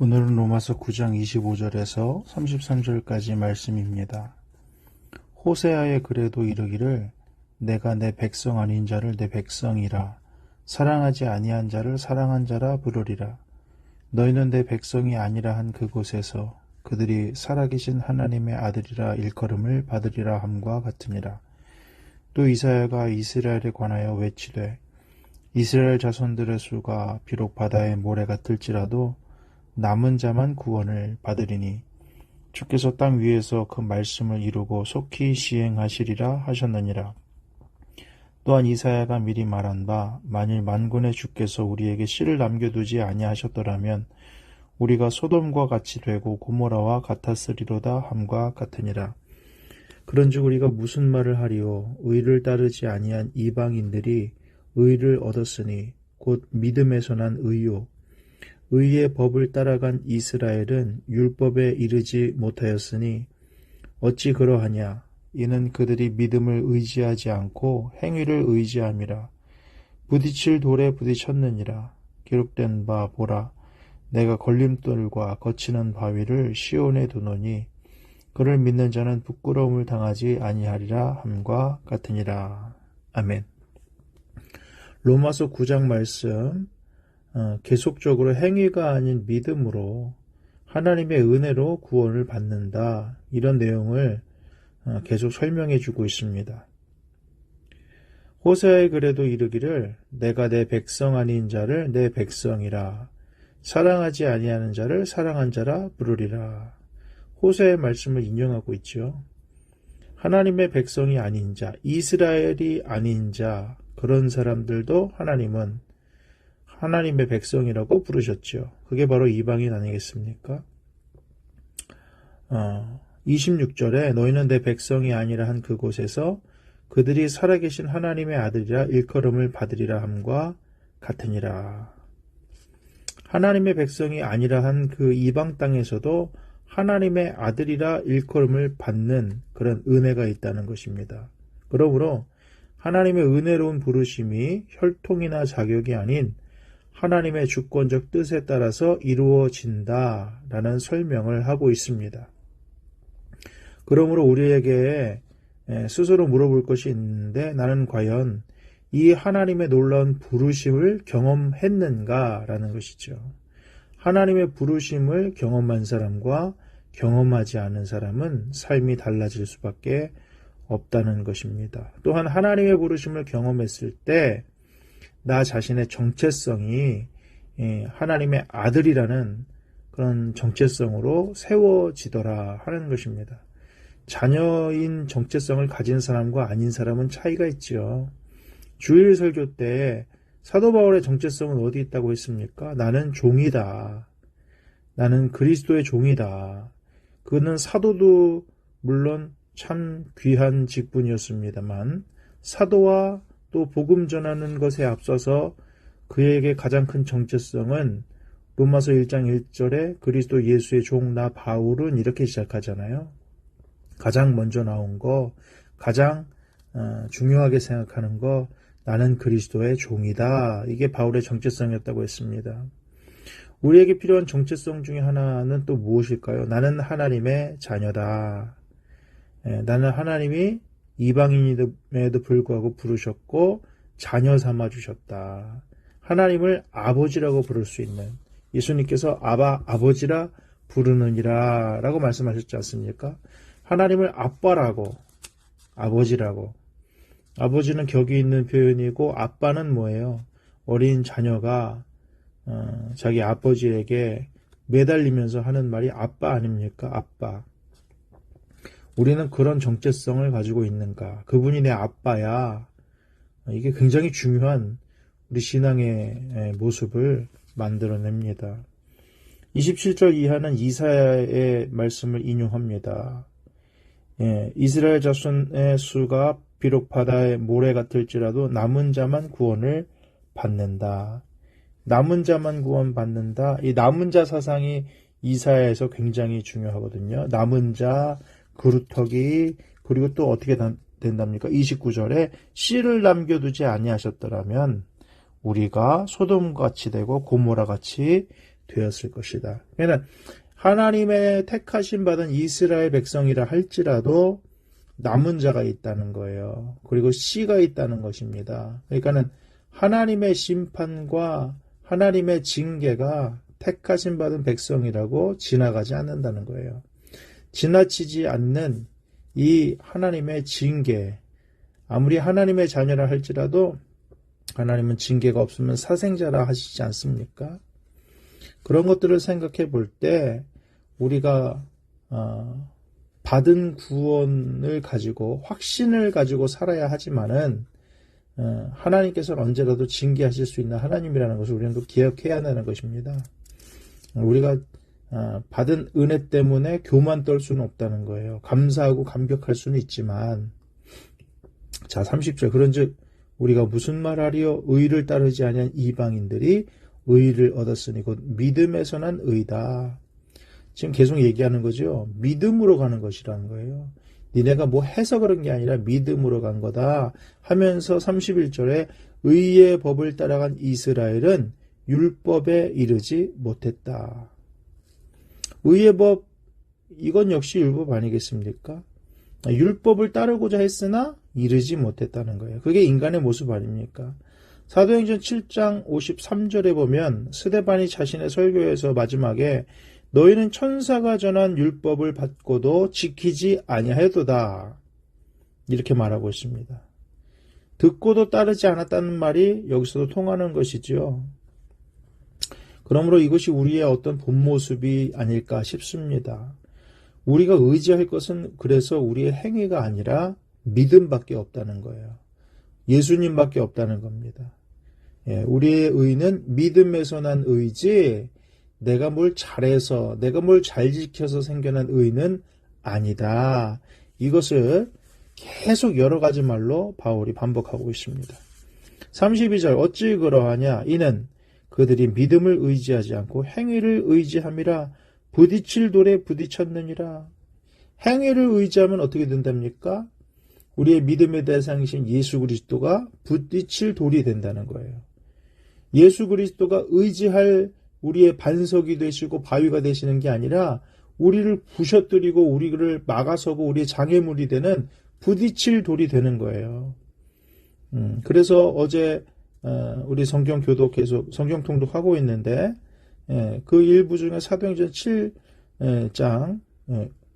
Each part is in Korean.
오늘은 로마서 9장 25절에서 33절까지 말씀입니다. 호세아의 글에도 이르기를 내가 내 백성 아닌 자를 내 백성이라 사랑하지 아니한 자를 사랑한 자라 부르리라. 너희는 내 백성이 아니라 한 그곳에서 그들이 살아계신 하나님의 아들이라 일컬음을 받으리라 함과 같으니라. 또 이사야가 이스라엘에 관하여 외치되 이스라엘 자손들의 수가 비록 바다의 모래 같을지라도 남은 자만 구원을 받으리니 주께서 땅 위에서 그 말씀을 이루고 속히 시행하시리라 하셨느니라. 또한 이사야가 미리 말한 바 만일 만군의 주께서 우리에게 씨를 남겨두지 아니하셨더라면 우리가 소돔과 같이 되고 고모라와 같았으리로다 함과 같으니라. 그런즉 우리가 무슨 말을 하리요? 의를 따르지 아니한 이방인들이 의를 얻었으니 곧 믿음에서 난 의요. 의의 법을 따라간 이스라엘은 율법에 이르지 못하였으니 어찌 그러하냐? 이는 그들이 믿음을 의지하지 않고 행위를 의지함이라. 부딪힐 돌에 부딪혔느니라. 기록된 바 보라. 내가 걸림돌과 거치는 바위를 시온에 두노니 그를 믿는 자는 부끄러움을 당하지 아니하리라 함과 같으니라. 아멘. 로마서 9장 말씀 계속적으로 행위가 아닌 믿음으로 하나님의 은혜로 구원을 받는다. 이런 내용을 계속 설명해 주고 있습니다. 호세아의 글에도 이르기를 내가 내 백성 아닌 자를 내 백성이라 사랑하지 아니하는 자를 사랑한 자라 부르리라. 호세아의 말씀을 인용하고 있죠. 하나님의 백성이 아닌 자, 이스라엘이 아닌 자, 그런 사람들도 하나님은 하나님의 백성이라고 부르셨죠. 그게 바로 이방인 아니겠습니까? 26절에 너희는 내 백성이 아니라 한 그곳에서 그들이 살아계신 하나님의 아들이라 일컬음을 받으리라 함과 같으니라. 하나님의 백성이 아니라 한 그 이방 땅에서도 하나님의 아들이라 일컬음을 받는 그런 은혜가 있다는 것입니다. 그러므로 하나님의 은혜로운 부르심이 혈통이나 자격이 아닌 하나님의 주권적 뜻에 따라서 이루어진다라는 설명을 하고 있습니다. 그러므로 우리에게 스스로 물어볼 것이 있는데 나는 과연 이 하나님의 놀라운 부르심을 경험했는가라는 것이죠. 하나님의 부르심을 경험한 사람과 경험하지 않은 사람은 삶이 달라질 수밖에 없다는 것입니다. 또한 하나님의 부르심을 경험했을 때 나 자신의 정체성이 하나님의 아들이라는 그런 정체성으로 세워지더라 하는 것입니다. 자녀인 정체성을 가진 사람과 아닌 사람은 차이가 있죠. 주일 설교 때 사도 바울의 정체성은 어디 있다고 했습니까? 나는 종이다. 나는 그리스도의 종이다. 그는 사도도 물론 참 귀한 직분이었습니다만 사도와 또 복음 전하는 것에 앞서서 그에게 가장 큰 정체성은 로마서 1장 1절에 그리스도 예수의 종 나 바울은 이렇게 시작하잖아요. 가장 먼저 나온 거, 가장 중요하게 생각하는 거, 나는 그리스도의 종이다. 이게 바울의 정체성이었다고 했습니다. 우리에게 필요한 정체성 중에 하나는 또 무엇일까요? 나는 하나님의 자녀다. 나는 하나님이 이방인임에도 불구하고 부르셨고 자녀 삼아주셨다. 하나님을 아버지라고 부를 수 있는 예수님께서 아버지라 부르느니라 라고 말씀하셨지 않습니까? 하나님을 아빠라고 아버지라고 아버지는 격이 있는 표현이고 아빠는 뭐예요? 어린 자녀가 자기 아버지에게 매달리면서 하는 말이 아빠 아닙니까? 아빠. 우리는 그런 정체성을 가지고 있는가? 그분이 내 아빠야. 이게 굉장히 중요한 우리 신앙의 모습을 만들어냅니다. 27절 이하는 이사야의 말씀을 인용합니다. 이스라엘 자손의 수가 비록 바다의 모래 같을지라도 남은 자만 구원을 받는다. 남은 자만 구원받는다. 이 남은 자 사상이 이사야에서 굉장히 중요하거든요. 남은 자, 그루터기, 그리고 또 어떻게 된답니까? 29절에 씨를 남겨두지 아니하셨더라면 우리가 소돔같이 되고 고모라같이 되었을 것이다. 그러니까 하나님의 택하심 받은 이스라엘 백성이라 할지라도 남은 자가 있다는 거예요. 그리고 씨가 있다는 것입니다. 그러니까는 하나님의 심판과 하나님의 징계가 택하심 받은 백성이라고 지나가지 않는다는 거예요. 지나치지 않는 이 하나님의 징계, 아무리 하나님의 자녀라 할지라도 하나님은 징계가 없으면 사생자라 하시지 않습니까? 그런 것들을 생각해 볼 때 우리가 받은 구원을 가지고 확신을 가지고 살아야 하지만은 하나님께서는 언제라도 징계하실 수 있는 하나님이라는 것을 우리는 또 기억해야 하는 것입니다. 우리가 받은 은혜 때문에 교만 떨 수는 없다는 거예요. 감사하고 감격할 수는 있지만, 자 30절 그런즉 우리가 무슨 말하리요? 의를 따르지 아니한 이방인들이 의를 얻었으니 곧 믿음에서 난 의다. 지금 계속 얘기하는 거죠. 믿음으로 가는 것이라는 거예요. 니네가 뭐 해서 그런 게 아니라 믿음으로 간 거다 하면서 31절에 의의 법을 따라간 이스라엘은 율법에 이르지 못했다. 의의 법, 이건 역시 율법 아니겠습니까? 율법을 따르고자 했으나 이르지 못했다는 거예요. 그게 인간의 모습 아닙니까? 사도행전 7장 53절에 보면 스데반이 자신의 설교에서 마지막에 너희는 천사가 전한 율법을 받고도 지키지 아니하였도다 이렇게 말하고 있습니다. 듣고도 따르지 않았다는 말이 여기서도 통하는 것이지요. 그러므로 이것이 우리의 어떤 본 모습이 아닐까 싶습니다. 우리가 의지할 것은 그래서 우리의 행위가 아니라 믿음밖에 없다는 거예요. 예수님밖에 없다는 겁니다. 우리의 의는 믿음에서 난 의지 내가 뭘 잘해서 내가 뭘 잘 지켜서 생겨난 의는 아니다. 이것을 계속 여러 가지 말로 바울이 반복하고 있습니다. 32절 어찌 그러하냐 이는 그들이 믿음을 의지하지 않고 행위를 의지함이라 부딪힐 돌에 부딪혔느니라. 행위를 의지하면 어떻게 된답니까? 우리의 믿음의 대상이신 예수 그리스도가 부딪힐 돌이 된다는 거예요. 예수 그리스도가 의지할 우리의 반석이 되시고 바위가 되시는 게 아니라 우리를 부셔뜨리고 우리를 막아서고 우리의 장애물이 되는 부딪힐 돌이 되는 거예요. 그래서 어제 우리 성경 교독 계속 성경 통독하고 있는데 그 일부 중에 사도행전 7장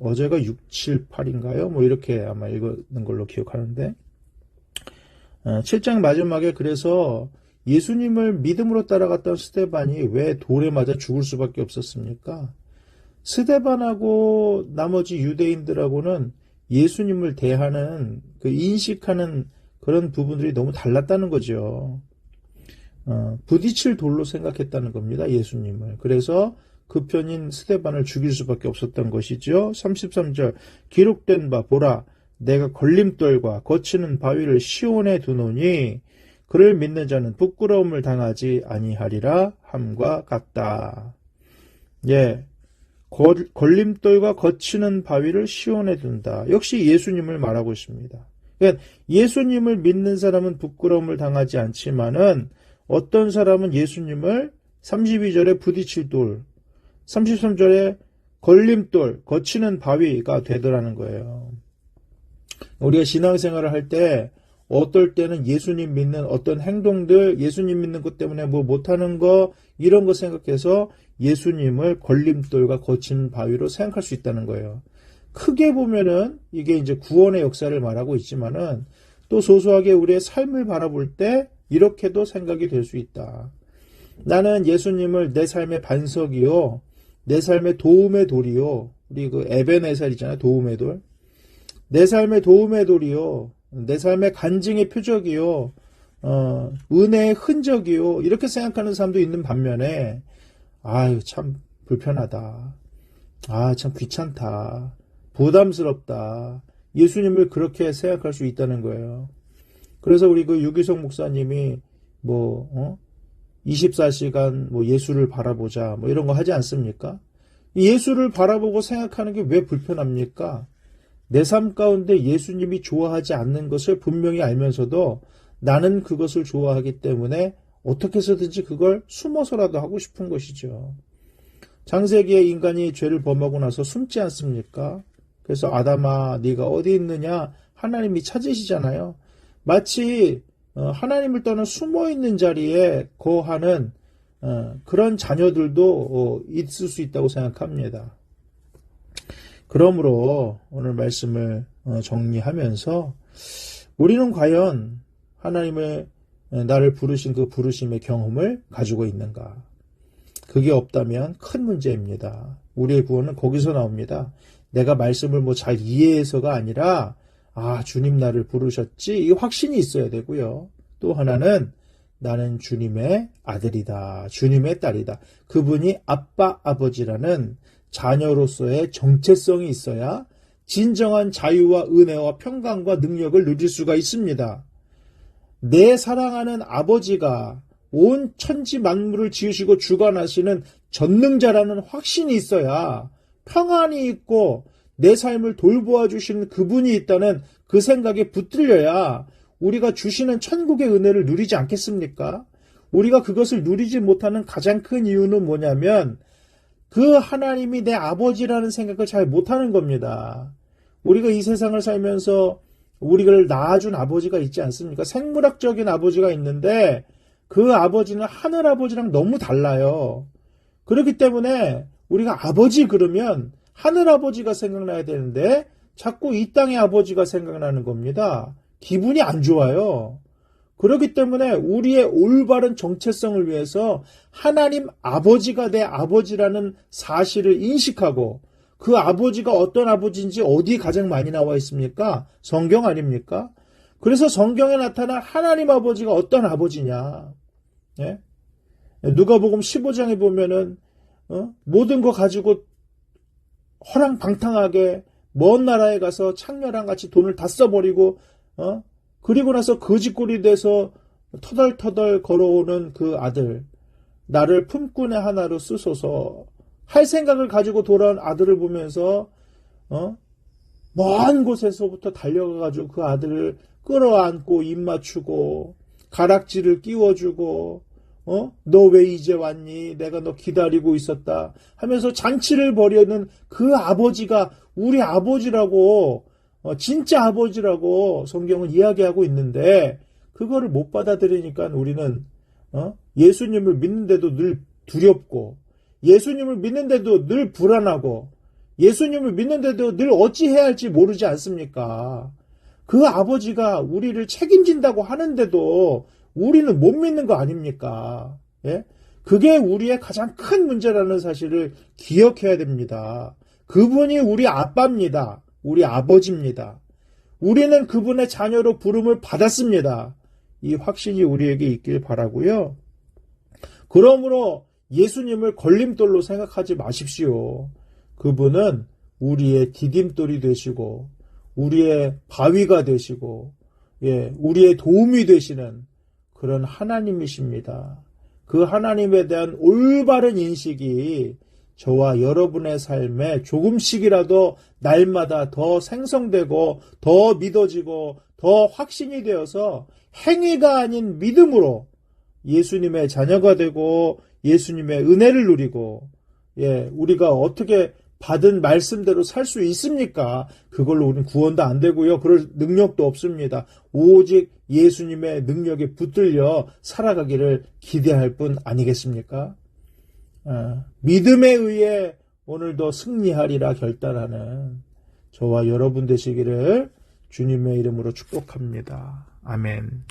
어제가 6, 7, 8인가요? 뭐 이렇게 아마 읽는 걸로 기억하는데 7장 마지막에 그래서 예수님을 믿음으로 따라갔던 스데반이 왜 돌에 맞아 죽을 수밖에 없었습니까? 스데반하고 나머지 유대인들하고는 예수님을 대하는 그 인식하는 그런 부분들이 너무 달랐다는 거죠. 부딪힐 돌로 생각했다는 겁니다. 예수님을. 그래서 그 편인 스데반을 죽일 수밖에 없었던 것이죠. 33절 기록된 바 보라 내가 걸림돌과 거치는 바위를 시온에 두노니 그를 믿는 자는 부끄러움을 당하지 아니하리라 함과 같다. 걸림돌과 거치는 바위를 시온에 둔다. 역시 예수님을 말하고 있습니다. 그러니까 예수님을 믿는 사람은 부끄러움을 당하지 않지만은 어떤 사람은 예수님을 32절에 부딪힐 돌, 33절에 걸림돌, 거치는 바위가 되더라는 거예요. 우리가 신앙생활을 할 때 어떨 때는 예수님 믿는 어떤 행동들, 예수님 믿는 것 때문에 뭐 못하는 거 이런 거 생각해서 예수님을 걸림돌과 거친 바위로 생각할 수 있다는 거예요. 크게 보면은 이게 이제 구원의 역사를 말하고 있지만은 또 소소하게 우리의 삶을 바라볼 때 이렇게도 생각이 될 수 있다. 나는 예수님을 내 삶의 반석이요, 내 삶의 도움의 돌이요. 우리 그 에베네셀이잖아요, 도움의 돌. 내 삶의 도움의 돌이요. 내 삶의 간증의 표적이요, 은혜의 흔적이요, 이렇게 생각하는 사람도 있는 반면에, 아유, 참 불편하다. 아, 참 귀찮다. 부담스럽다. 예수님을 그렇게 생각할 수 있다는 거예요. 그래서 우리 그 유기성 목사님이 24시간 예수를 바라보자, 이런 거 하지 않습니까? 예수를 바라보고 생각하는 게 왜 불편합니까? 내 삶 가운데 예수님이 좋아하지 않는 것을 분명히 알면서도 나는 그것을 좋아하기 때문에 어떻게 해서든지 그걸 숨어서라도 하고 싶은 것이죠. 창세기에 인간이 죄를 범하고 나서 숨지 않습니까? 그래서 아담아 네가 어디 있느냐 하나님이 찾으시잖아요. 마치 하나님을 떠나 숨어있는 자리에 거하는 그런 자녀들도 있을 수 있다고 생각합니다. 그러므로 오늘 말씀을 정리하면서 우리는 과연 하나님의 나를 부르신 그 부르심의 경험을 가지고 있는가? 그게 없다면 큰 문제입니다. 우리의 구원은 거기서 나옵니다. 내가 말씀을 잘 이해해서가 아니라 주님 나를 부르셨지 이 확신이 있어야 되고요. 또 하나는 나는 주님의 아들이다. 주님의 딸이다. 그분이 아빠 아버지라는 자녀로서의 정체성이 있어야 진정한 자유와 은혜와 평강과 능력을 누릴 수가 있습니다. 내 사랑하는 아버지가 온 천지 만물을 지으시고 주관하시는 전능자라는 확신이 있어야 평안이 있고 내 삶을 돌보아 주시는 그분이 있다는 그 생각에 붙들려야 우리가 주시는 천국의 은혜를 누리지 않겠습니까? 우리가 그것을 누리지 못하는 가장 큰 이유는 뭐냐면 그 하나님이 내 아버지라는 생각을 잘 못하는 겁니다. 우리가 이 세상을 살면서 우리를 낳아준 아버지가 있지 않습니까? 생물학적인 아버지가 있는데 그 아버지는 하늘 아버지랑 너무 달라요. 그렇기 때문에 우리가 아버지 그러면 하늘 아버지가 생각나야 되는데 자꾸 이 땅의 아버지가 생각나는 겁니다. 기분이 안 좋아요. 그렇기 때문에 우리의 올바른 정체성을 위해서 하나님 아버지가 내 아버지라는 사실을 인식하고 그 아버지가 어떤 아버지인지 어디 가장 많이 나와 있습니까? 성경 아닙니까? 그래서 성경에 나타난 하나님 아버지가 어떤 아버지냐? 예? 누가복음 15장에 보면은 모든 거 가지고 허랑방탕하게 먼 나라에 가서 창녀랑 같이 돈을 다 써버리고 그리고 나서 거지꼴이 돼서 터덜터덜 걸어오는 그 아들, 나를 품꾼의 하나로 쓰소서 할 생각을 가지고 돌아온 아들을 보면서 먼 곳에서부터 달려가가지고 그 아들을 끌어안고 입 맞추고 가락지를 끼워주고 너 왜 이제 왔니? 내가 너 기다리고 있었다 하면서 잔치를 벌이는 그 아버지가 우리 아버지라고 진짜 아버지라고 성경은 이야기하고 있는데 그거를 못 받아들이니까 우리는 예수님을 믿는데도 늘 두렵고 예수님을 믿는데도 늘 불안하고 예수님을 믿는데도 늘 어찌해야 할지 모르지 않습니까? 그 아버지가 우리를 책임진다고 하는데도 우리는 못 믿는 거 아닙니까? 예? 그게 우리의 가장 큰 문제라는 사실을 기억해야 됩니다. 그분이 우리 아빠입니다. 우리 아버지입니다. 우리는 그분의 자녀로 부름을 받았습니다. 이 확신이 우리에게 있길 바라고요. 그러므로 예수님을 걸림돌로 생각하지 마십시오. 그분은 우리의 디딤돌이 되시고 우리의 바위가 되시고 우리의 도움이 되시는 그런 하나님이십니다. 그 하나님에 대한 올바른 인식이 저와 여러분의 삶에 조금씩이라도 날마다 더 생성되고 더 믿어지고 더 확신이 되어서 행위가 아닌 믿음으로 예수님의 자녀가 되고 예수님의 은혜를 누리고 우리가 어떻게 받은 말씀대로 살 수 있습니까? 그걸로 우리는 구원도 안 되고요. 그럴 능력도 없습니다. 오직 예수님의 능력에 붙들려 살아가기를 기대할 뿐 아니겠습니까? 믿음에 의해 오늘도 승리하리라 결단하는 저와 여러분 되시기를 주님의 이름으로 축복합니다. 아멘.